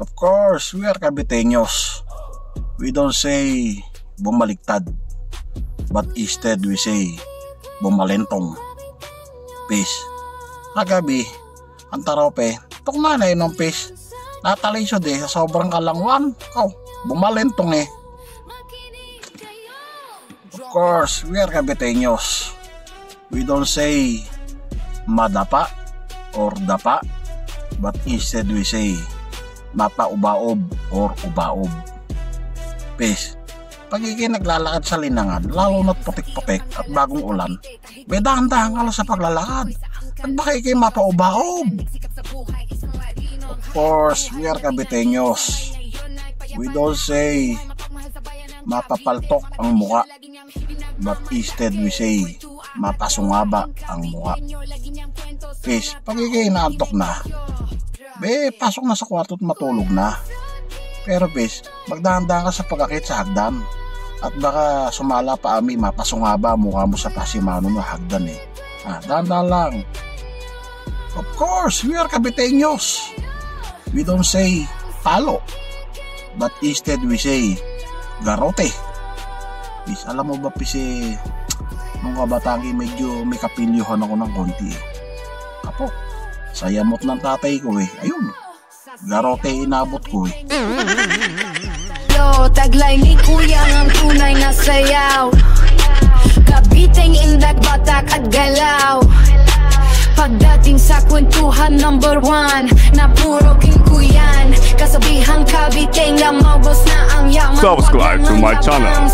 Of course, we are Caviteños. We don't say bumaliktad, but instead we say bumalentong. Peace. Kagabi, ang tarope, tok nanay ng peace. Natalisyo de sa sobrang kalangwan. Bumalentong eh. Of course, we are Caviteños. We don't say madapa or dapa, but instead we say mapaubaob or ubaob. Peace. Pagiging naglalakad sa linangan, lalo na't putik-putik at bagong ulan, may dahan-dahan ka lang sa paglalakad at baka ikay mapaubaob. Of course, we are Caviteños. We don't say mapapaltok ang muka, but instead we say mapasungaba ang muka. Peace. Pagiging naantok na, pasok na sa kwarto at matulog na. Pero peace, magdahan-dahan ka sa pagkakit sa hagdan at baka sumala pa ami, mapasungaba mukha mo sa pasimano na hagdan eh. Dahan-dahan lang. Of course, we are Caviteños. We don't say palo, but instead we say garote. Peace, alam mo ba peace, nung kabataan medyo may kapilyohan ako ng konti eh. Kapo, sayamot ng tatay ko eh. Ayun, garote inabot ko eh. Taglay ni kuya ang tunay na sayaw. Caviteng indag, batak at galaw. Pagdating sa kwentuhan number 1 na puro kinkuyan, kasabihang Cavite nga maubos na ang yaman. Subscribe to my channel.